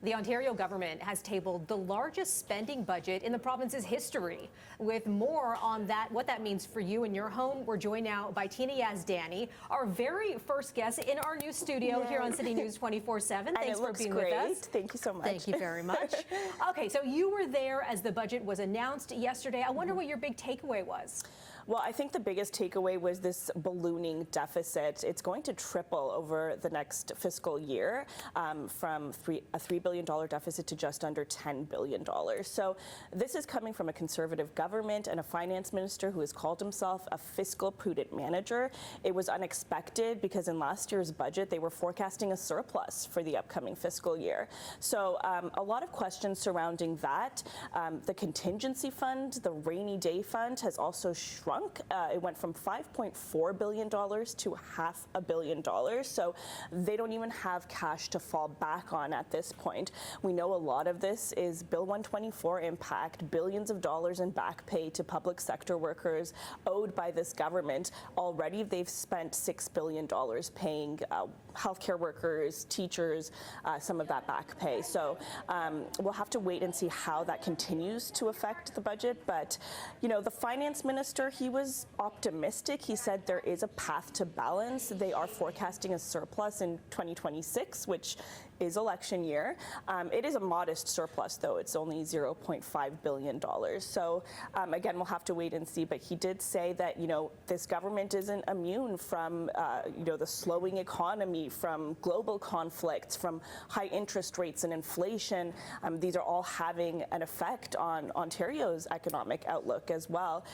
The Ontario government has tabled the largest spending budget in the province's history. With more on that, what that means for you and your home, we're joined now by Tina Yazdani, our very first guest in our new studio here on City News 24/7. Thanks for being with us. Thank you so much. Thank you very much. Okay, so you were there as the budget was announced yesterday. I wonder what your big takeaway was. Well, I think the biggest takeaway was this ballooning deficit. It's going to triple over the next fiscal year from a $3 billion deficit to just under $10 billion. So this is coming from a conservative government and a finance minister who has called himself a fiscal prudent manager. It was unexpected because in last year's budget, they were forecasting a surplus for the upcoming fiscal year. So a lot of questions surrounding that. The contingency fund, the rainy day fund, has also shrunk. It went from $5.4 billion to $500 million. So they don't even have cash to fall back on at this point. We know a lot of this is Bill 124 impact, billions of dollars in back pay to public sector workers owed by this government. Already they've spent $6 billion paying healthcare workers, teachers, some of that back pay. So we'll have to wait and see how that continues to affect the budget. But, you know, the finance minister, he was optimistic. He said there is a path to balance. They are forecasting a surplus in 2026, which is election year. It is a modest surplus, though. It's only $0.5 billion. So again, we'll have to wait and see. But he did say that, you know, this government isn't immune from, you know, the slowing economy, from global conflicts, from high interest rates and inflation. These are all having an effect on Ontario's economic outlook as well.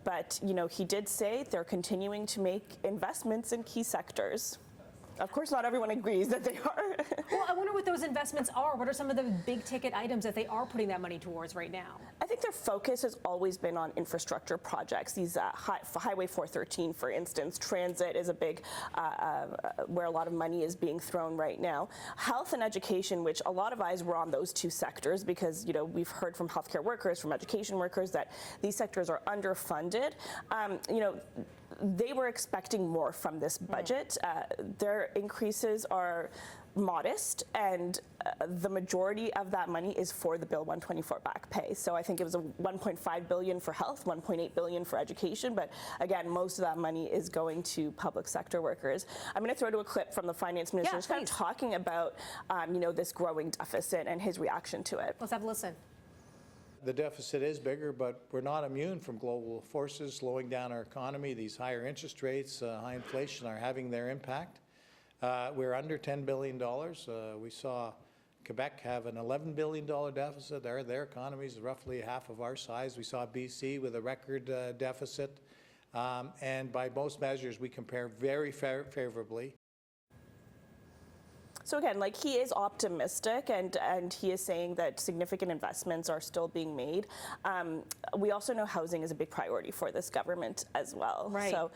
But, you know, he did say they're continuing to make investments in key sectors. Of course, not everyone agrees that they are. Well, I wonder what those investments are. What are some of the big ticket items that they are putting that money towards right now? I think their focus has always been on infrastructure projects. These Highway 413, for instance, transit is a big, where a lot of money is being thrown right now. Health and education, which a lot of eyes were on those two sectors because, you know, we've heard from healthcare workers, from education workers that these sectors are underfunded. You know, they were expecting more from this budget. Their increases are modest, and the majority of that money is for the Bill 124 back pay. So I think it was a $1.5 billion for health, $1.8 billion for education. But again, most of that money is going to public sector workers. I'm going to throw to a clip from the finance minister kind of talking about, you know, this growing deficit and his reaction to it. Let's have a listen. The deficit is bigger, but we're not immune from global forces slowing down our economy. These higher interest rates, high inflation are having their impact. We're under $10 billion. We saw Quebec have an $11 billion deficit. Their economy is roughly half of our size. We saw BC with a record deficit. And by most measures, we compare very favorably. So again, like, he is optimistic, and he is saying that significant investments are still being made. We also know housing is a big priority for this government as well. Right. So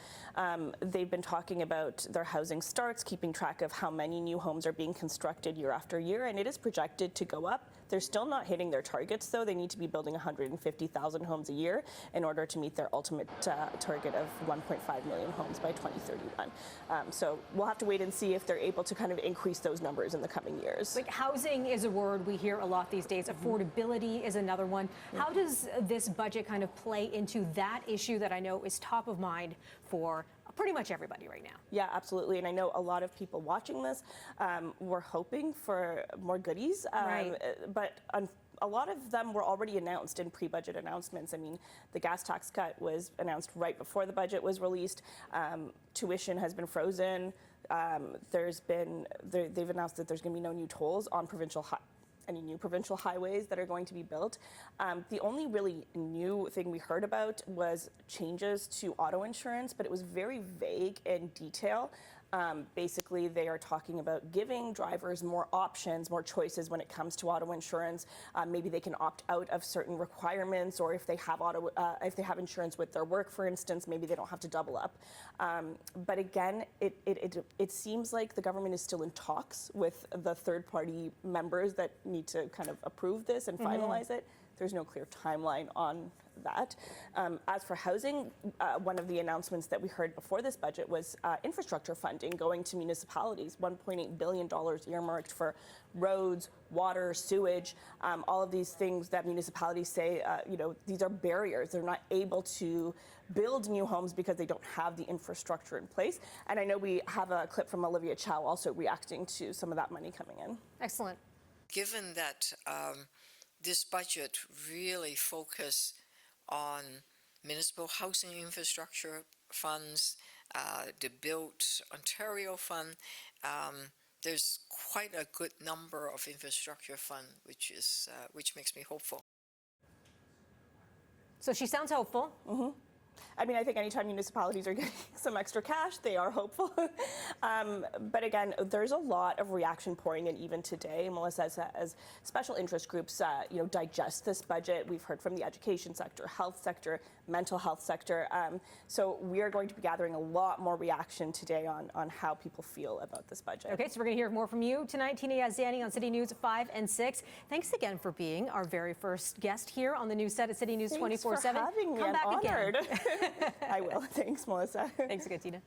they've been talking about their housing starts, keeping track of how many new homes are being constructed year after year, and it is projected to go up. They're still not hitting their targets, though. They need to be building 150,000 homes a year in order to meet their ultimate target of 1.5 million homes by 2031. So we'll have to wait and see if they're able to kind of increase those numbers in the coming years. Like, housing is a word we hear a lot these days. Affordability is another one. How does this budget kind of play into that issue that I know is top of mind for pretty much everybody right now? Yeah, absolutely. And I know a lot of people watching this were hoping for more goodies, but a lot of them were already announced in pre-budget announcements. I mean, the gas tax cut was announced right before the budget was released. Tuition has been frozen. They've announced that there's going to be no new tolls on any new provincial highways that are going to be built. The only really new thing we heard about was changes to auto insurance, but it was very vague in detail. Basically, they are talking about giving drivers more options, more choices when it comes to auto insurance. Maybe they can opt out of certain requirements, or if they have insurance with their work, for instance, maybe they don't have to double up. But again, it seems like the government is still in talks with the third-party members that need to kind of approve this and finalize it. There's no clear timeline on that. As for housing, one of the announcements that we heard before this budget was infrastructure funding going to municipalities, $1.8 billion earmarked for roads, water, sewage, all of these things that municipalities say, these are barriers. They're not able to build new homes because they don't have the infrastructure in place. And I know we have a clip from Olivia Chow also reacting to some of that money coming in. Excellent. Given that this budget really focus on municipal housing infrastructure funds, the Build Ontario Fund, there's quite a good number of infrastructure fund, which makes me hopeful. So she sounds hopeful. Mm-hmm. I mean, I think anytime municipalities are getting some extra cash, they are hopeful. But again, there's a lot of reaction pouring in even today, Melissa, as special interest groups, digest this budget. We've heard from the education sector, health sector, mental health sector. So we are going to be gathering a lot more reaction today on how people feel about this budget. Okay, so we're going to hear more from you tonight, Tina Yazdani on City News 5 and 6. Thanks again for being our very first guest here on the news set at City News 24/7. Thanks for having me. Come I'm back honored. again. I will. Thanks, Melissa. Thanks again, Tina.